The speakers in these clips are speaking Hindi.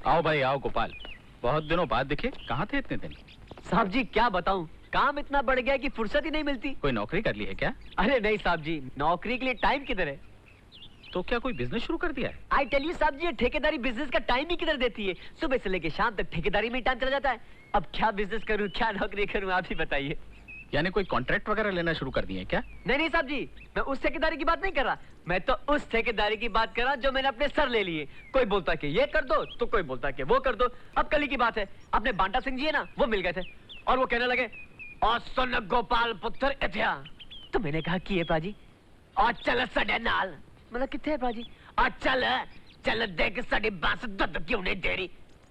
आओ भाई आओ गोपाल, बहुत दिनों बाद दिखे, कहाँ थे इतने दिन? साहब जी क्या बताऊं, काम इतना बढ़ गया कि फुर्सत ही नहीं मिलती। कोई नौकरी कर ली है क्या? अरे नहीं साहब जी, नौकरी के लिए टाइम किधर है। तो क्या कोई बिजनेस शुरू कर दिया है? आई टेल यू साहब जी, ये ठेकेदारी बिजनेस का टाइम ही किधर देती है। सुबह से लेके शाम तक ठेकेदारी में टाइम चला जाता है। अब क्या बिजनेस करूं, क्या नौकरी करूं, आप ही बताइए। यानी कोई कॉन्ट्रैक्ट वगैरह लेना शुरू कर दिए हैं क्या? नहीं नहीं साहब जी, मैं उस ठेकेदारी की बात नहीं कर रहा, मैं तो उस ठेकेदारी की बात कर रहा जो मैंने अपने सर ले लिए। कोई बोलता कि ये कर दो तो कोई बोलता कि वो कर दो। अब कल ही की बात है, अपने बांटा सिंह जी है ना, वो मिल गए थे और वो कहने लगे और सुन गोपाल पुत्र इत्या। तो मैंने कहा कि ये पाजी और चल सडे नाल। मतलब कितने पाजी? और चल चल देख सडी बांस दूध क्यों नहीं दे रही।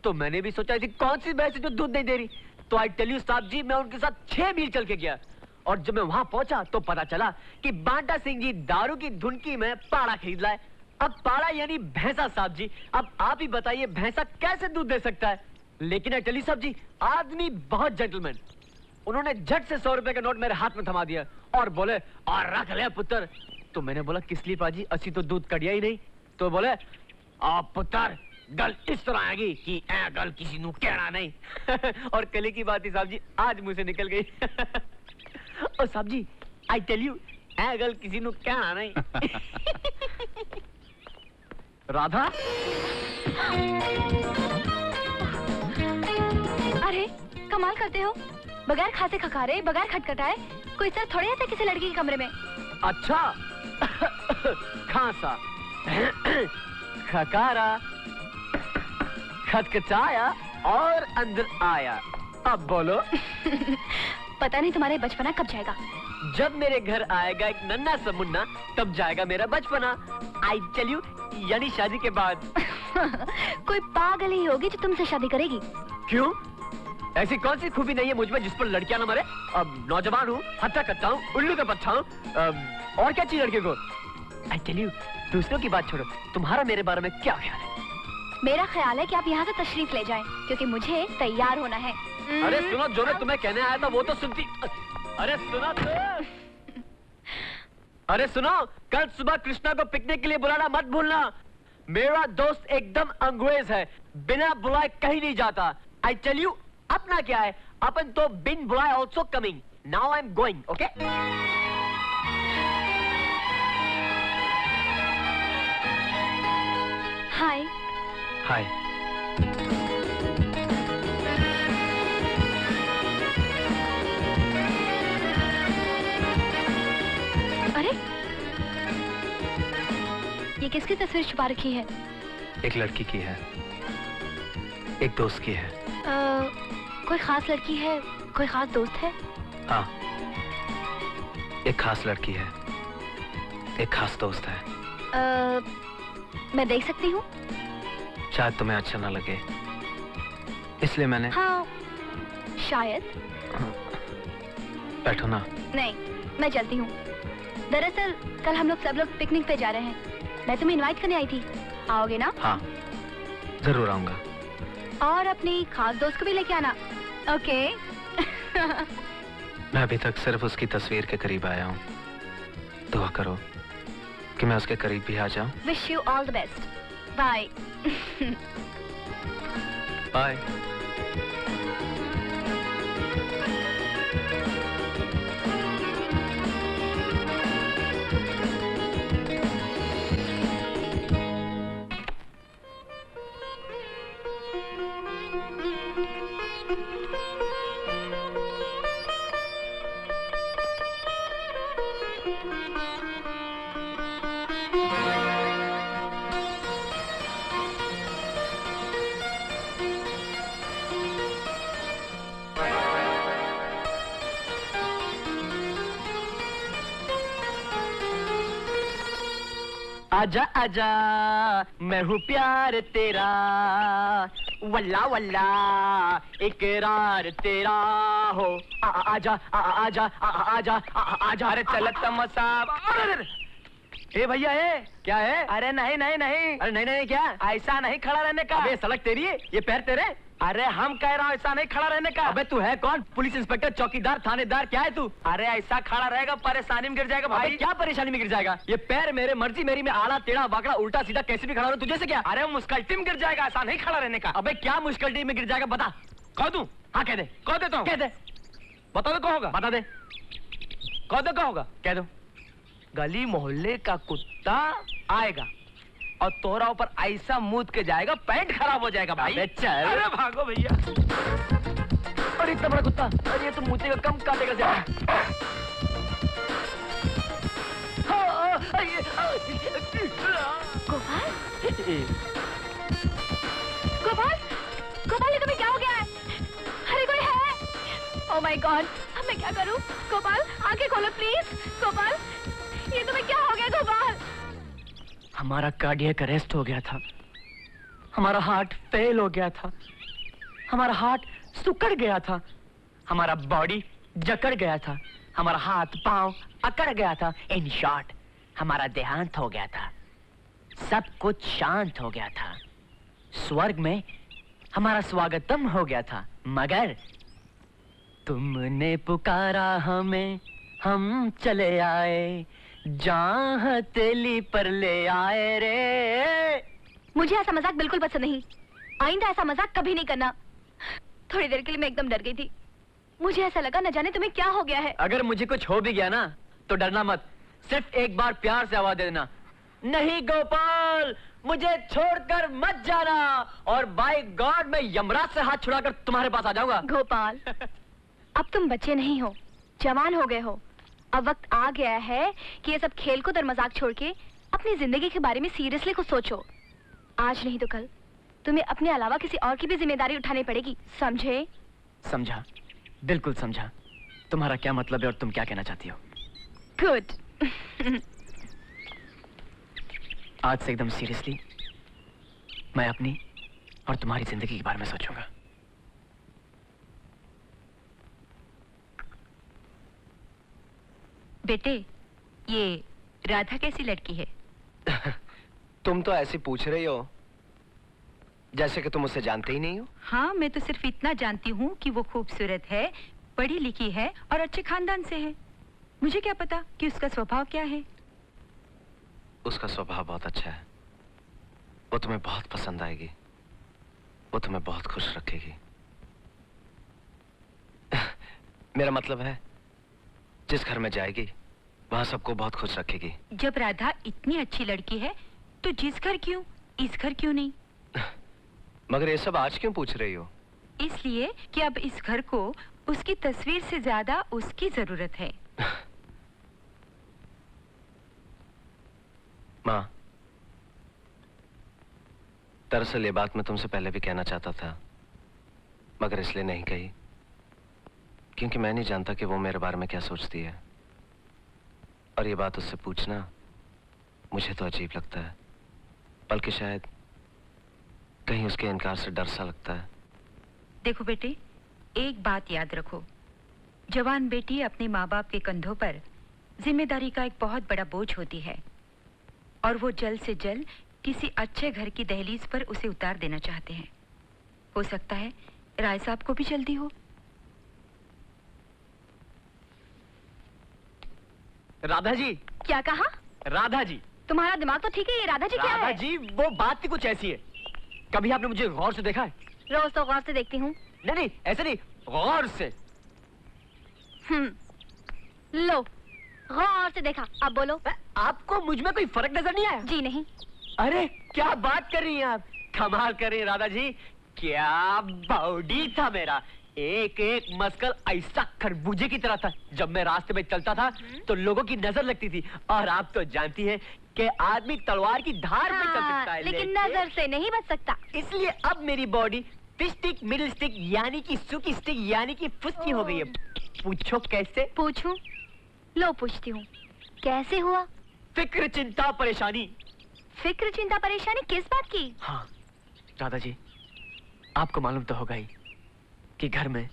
तो मैंने भी सोचा थी कौन सी भैंस जो दूध नहीं दे रही। तो आई टेल यू साहब जी, मैं उनके साथ 6 मील चल के गया और जब मैं वहां पहुंचा तो पता चला कि बांटा सिंह जी दारू की धुनकी में पाड़ा खरीद लाए। अब पाड़ा यानी भैंसा साहब जी। अब आप ही बताइए भैंसा कैसे दूध दे सकता है। लेकिन आई टेल यू साहब जी, आदमी बहुत जेंटलमैन। उन्होंने झट से 100 रुपए का नोट मेरे हाथ में थमा दिया और बोले और रख ले पुत्र। तो मैंने बोला किस लिए पाजी, असी तो दूध कड़िया ही नहीं। तो बोले आप पुत्र गल इस तरह आएगी कि ए गल किसी नू कहना नहीं। और कल की बात ही साहब जी आज मुंह से निकल गई। और साहब जी आई टेल यू, ए गल किसी नू कहना नहीं। राधा, अरे कमाल करते हो, बगैर खासे खकारे बगैर खटखटाए कोई सर थोड़े आता किसी लड़की के कमरे में। अच्छा खांसा खकारा खटखटाया और अंदर आया। अब बोलो। पता नहीं तुम्हारे बचपना कब जाएगा। जब मेरे घर आएगा एक नन्हा सा मुन्ना तब जाएगा मेरा बचपना। आई टेल यू, यानी शादी के बाद। कोई पागल ही होगी जो तुमसे शादी करेगी। क्यों? ऐसी कौन सी खूबी नहीं है मुझ में जिस पर लड़कियां ना मरे। अब नौजवान हूँ, हत्या करता हूँ, उल्लू का पत्था हूँ, और क्या चाहिए लड़के को। आई टेल यू, दूसरों की बात छोड़ो, तुम्हारा मेरे बारे में क्या ख्याल है? मेरा ख्याल है कि आप यहाँ से तशरीफ ले जाएं, क्योंकि मुझे तैयार होना है। अरे सुनो, जो मैं तुम्हें कहने आया था वो तो सुनती। अरे सुनो तो। अरे सुनो, कल सुबह कृष्णा को पिकनिक के लिए बुलाना मत भूलना। मेरा दोस्त एकदम अंग्रेज है, बिना बुलाए कहीं नहीं जाता। आई टेल यू, अपना क्या है, अपन तो बिन बुलाए also coming. Now I am going, okay? Hi. Hi. अरे ये किसकी तस्वीर छुपा रखी है? एक लड़की की है, एक दोस्त की है। कोई खास लड़की है, कोई खास दोस्त है? हाँ, एक खास लड़की है, एक खास दोस्त है। मैं देख सकती हूँ? शायद तुम्हें अच्छा ना लगे, इसलिए मैंने। हाँ शायद। बैठो ना। नहीं, मैं चलती हूँ। दरअसल कल हम लोग सब लोग पिकनिक पे जा रहे हैं, मैं तुम्हें इनवाइट करने आई थी। आओगे ना? हाँ जरूर आऊंगा। और अपनी खास दोस्त को भी लेके आना, ओके? मैं अभी तक सिर्फ उसकी तस्वीर के करीब आया हूँ। दुआ करो कि मैं उसके करीब भी आ जाऊं। Wish you all the best. Bye. Bye. आजा आजा मैं हूँ प्यार तेरा, वल्ला वल्ला इकरार तेरा हो। आजा आजा आजा आजा। अरे चल तमसा। ए भैया, ए क्या है? अरे नहीं नहीं नहीं। अरे नहीं नहीं क्या? ऐसा नहीं खड़ा रहने का। अबे सड़क तेरी है, ये पैर तेरे। अरे हम कह रहा हूँ ऐसा नहीं खड़ा रहने का। अबे तू है कौन? पुलिस इंस्पेक्टर, चौकीदार, थानेदार, क्या है तू? अरे ऐसा खड़ा रहेगा परेशानी में गिर जाएगा भाई भाई। क्या परेशानी में गिर जाएगा? ये पैर मेरे मर्जी मेरी, में आड़ा टेढ़ा बाकड़ा उल्टा सीधा कैसे भी खड़ा रहूं, तुझे से क्या? अरे मुस्कल्टी में गिर जाएगा, ऐसा नहीं खड़ा रहने का। अबे क्या मुश्किल में गिर जाएगा बता। कह दूं? हाँ कह दे। कह देता हूँ। कह दे। बता दो कौन होगा? बता दे। कह दो कौन होगा? कह दो। गली मोहल्ले का कुत्ता आएगा और तोरा ऊपर ऐसा मूद के जाएगा, पैंट खराब हो जाएगा भाई। अबे चल। अरे भागो भैया। और इतना बड़ा कुत्ता, अरे ये तो मुझे कम काटेगा ज्यादा। गोपाल गोपाल गोपाल, ये तुम्हें क्या हो गया है? अरे कोई है? ओह माय गॉड, अब मैं क्या करूं? गोपाल आंखें खोलो प्लीज। गोपाल ये तुम्हें क्या हो गया गोपाल? हमारा कार्डियक अरेस्ट हो गया था, हमारा हार्ट फेल हो गया था, हमारा हार्ट सुकड़ गया था, हमारा बॉडी जकड़ गया था, हमारा हाथ पांव अकड़ गया था। इन शॉर्ट हमारा देहांत हो गया था, सब कुछ शांत हो गया था, स्वर्ग में हमारा स्वागतम हो गया था। मगर तुमने पुकारा हमें, हम चले आए, जहाँ हथेली पर ले आए रे। मुझे ऐसा मजाक बिल्कुल पसंद नहीं, आइंदा ऐसा मजाक कभी नहीं करना। थोड़ी देर के लिए मैं एकदम डर गई थी, मुझे ऐसा लगा न जाने तुम्हें क्या हो गया है। अगर मुझे कुछ हो भी गया ना तो डरना मत, सिर्फ एक बार प्यार से आवाज दे देना, नहीं गोपाल मुझे छोड़कर मत जाना, और बाय गॉड मैं यमराज से हाथ छुड़ाकर तुम्हारे पास आ जाऊंगा। गोपाल अब तुम बच्चे नहीं हो, जवान हो गए हो। अब वक्त आ गया है कि ये सब खेल कूद और मजाक छोड़ के अपनी जिंदगी के बारे में सीरियसली कुछ सोचो। आज नहीं तो कल तुम्हें अपने अलावा किसी और की भी जिम्मेदारी उठानी पड़ेगी, समझे? समझा, बिल्कुल समझा तुम्हारा क्या मतलब है और तुम क्या कहना चाहती हो। गुड। आज से एकदम सीरियसली मैं अपनी और तुम्हारी जिंदगी के बारे में सोचूंगा। बेटे, ये राधा कैसी लड़की है? तुम तो ऐसे पूछ रही हो जैसे कि तुम उसे जानते ही नहीं हो। हाँ, मैं तो सिर्फ इतना जानती हूँ कि वो खूबसूरत है, पढ़ी लिखी है और अच्छे खानदान से है। मुझे क्या पता कि उसका स्वभाव क्या है। उसका स्वभाव बहुत अच्छा है, वो तुम्हें बहुत पसंद आएगी, वो तुम्हें बहुत खुश रखेगी। मेरा मतलब है जिस घर में जाएगी वहां सबको बहुत खुश रखेगी। जब राधा इतनी अच्छी लड़की है तो जिस घर क्यों, इस घर क्यों नहीं? मगर ये सब आज क्यों पूछ रही हो? इसलिए कि अब इस घर को उसकी तस्वीर से ज्यादा उसकी जरूरत है। माँ, दरअसल ये बात मैं तुमसे पहले भी कहना चाहता था, मगर इसलिए नहीं कही क्योंकि मैं नहीं जानता कि वो मेरे बारे में क्या सोचती है, और ये बात उससे पूछना मुझे तो अजीब लगता है, बल्कि शायद कहीं उसके इनकार से डर सा लगता है। देखो बेटे, एक बात याद रखो, जवान बेटी अपने माँ बाप के कंधों पर जिम्मेदारी का एक बहुत बड़ा बोझ होती है, और वो जल्द से जल्द किसी अच्छे घर की दहलीज पर उसे उतार देना चाहते हैं। हो सकता है राय साहब को भी जल्दी हो। राधा जी। क्या कहा? राधा जी। तुम्हारा दिमाग तो ठीक है, ये राधा जी क्या राधा है? जी वो बात ही कुछ ऐसी है, कभी आपने मुझे गौर से देखा है? रोज तो गौर से देखती हूँ। नहीं नहीं ऐसे नहीं, गौर से। लो गौर से देखा, अब बोलो। आपको मुझ में कोई फर्क नजर नहीं आया? जी नहीं। अरे क्या बात कर रही हैं आप, कमाल कर रही हैं राधा जी, क्या बॉडी था मेरा, एक एक मस्कल ऐसा खरबूजे की तरह था। जब मैं रास्ते में चलता था तो लोगों की नजर लगती थी, और आप तो जानती हैं कि आदमी तलवार की धार पे चल सकता है, लेकिन नजर से नहीं बच सकता। इसलिए अब मेरी body fish stick, middle stick यानी कि सुकी स्टिक यानी कि फुस्की हो गई है। पूछो कैसे? पूछूं? लो पूछती हूँ, कैसे हुआ? फिक्र, चिंता, परेशानी। फिक्र, चिंता, परेशानी किस बात की? हाँ राधा जी, आपको मालूम तो होगा ही कि घर में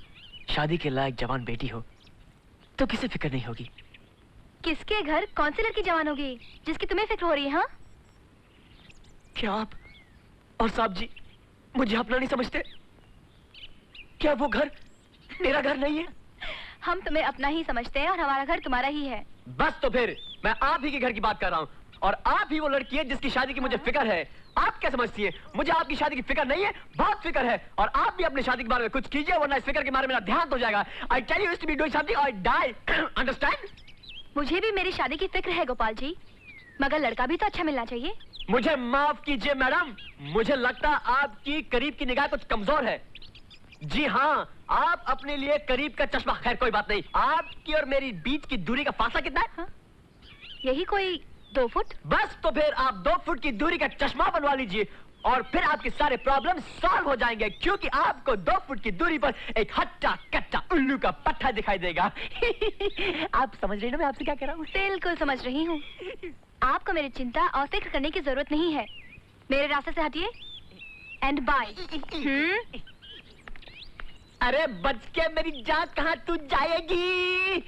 शादी के लायक जवान बेटी हो तो किसे फिक्र नहीं होगी। किसके घर कौन सी लड़की जवान होगी जिसकी तुम्हें फिक्र हो रही है? हाँ, क्या आप और साहब जी मुझे अपना नहीं समझते? क्या वो घर मेरा घर नहीं है? हम तुम्हें अपना ही समझते हैं और हमारा घर तुम्हारा ही है। बस तो फिर मैं आप ही के घर की बात कर रहा हूँ, और आप ही वो लड़की है जिसकी शादी की मुझे फिक्र है। आप क्या समझती हैं? मुझे आपकी शादी की फिक्र नहीं है, बहुत फिक्र है। और आप भी अपनी शादी के बारे में कुछ कीजिए, वरना इस फिक्र के बारे में मेरा ध्यान हो जाएगा। I tell you to be doing something or die. Understand? मुझे भी मेरी शादी की फिक्र है गोपाल जी, मगर लड़का भी तो अच्छा मिलना चाहिए। मुझे माफ कीजिए मैडम, मुझे लगता आपकी करीब की निगाह कुछ कमजोर है। जी हाँ, आप अपने लिए करीब का चश्मा, खैर कोई बात नहीं। आपकी और मेरी बीच की दूरी का फासला कितना है? हाँ? यही कोई 2 फुट। बस तो फिर आप 2 फुट की दूरी का चश्मा बनवा लीजिए, और फिर आपके सारे प्रॉब्लम सॉल्व हो जाएंगे, क्योंकि आपको 2 फुट की दूरी पर एक हट्टा कट्टा उल्लू का पट्टा दिखाई देगा। आप समझ रही ना मैं आपसे क्या कह रहा हूँ? बिल्कुल समझ रही हूँ। आपको मेरी चिंता और फिक्र करने की जरूरत नहीं है। मेरे रास्ते से हटिए एंड बाय। अरे बच के मेरी जान, कहाँ तू जाएगी?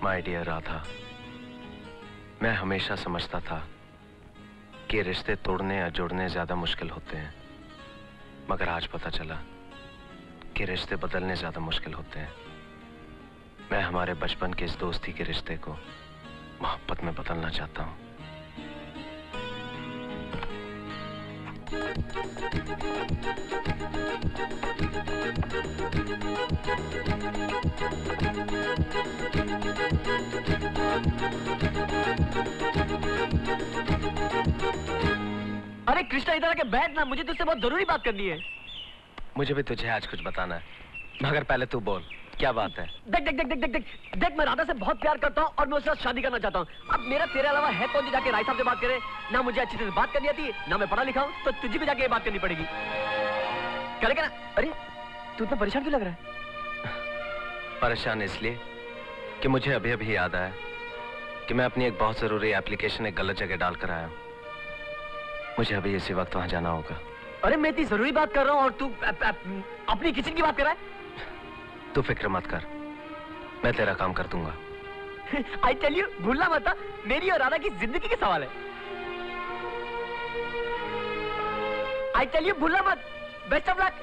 माय डियर राधा, मैं हमेशा समझता था कि रिश्ते तोड़ने या जोड़ने ज्यादा मुश्किल होते हैं, मगर आज पता चला कि रिश्ते बदलने ज्यादा मुश्किल होते हैं। मैं हमारे बचपन के इस दोस्ती के रिश्ते को मोहब्बत में बदलना चाहता हूँ। अरे कृष्णा, इधर आके बैठ ना, मुझे तुझसे बहुत जरूरी बात करनी है। मुझे भी तुझे आज कुछ बताना है, मगर पहले तू बोल, क्या बात है? देख देख देख देख देख देख देख, मैं राधा से बहुत प्यार करता हूँ और मैं उसके साथ शादी करना चाहता हूँ। अब मेरा तेरे अलावा है कौन जो जाके राय साहब से बात करे? ना मुझे अच्छी तरह बात करनी आती, ना मैं पढ़ा लिखा हूँ, तो तुझे भी जाके ये बात करनी पड़ेगी। करेगा ना? अरे तू इतना परेशान क्यों लग रहा है? परेशान इसलिए कि मुझे अभी अभी याद आया कि मैं अपनी एक बहुत जरूरी एप्लीकेशन एक गलत जगह डालकर आया हूँ। मुझे अभी इसी वक्त वहां जाना होगा। अरे मैं इतनी जरूरी बात कर रहा हूँ और तू अपनी किचन की बात कर रहा है? तू फिक्र मत कर, मैं तेरा काम कर दूंगा। I tell you, भूलना मत, मेरी और राधा की जिंदगी के सवाल है। I tell you, भूलना मत। Best of luck.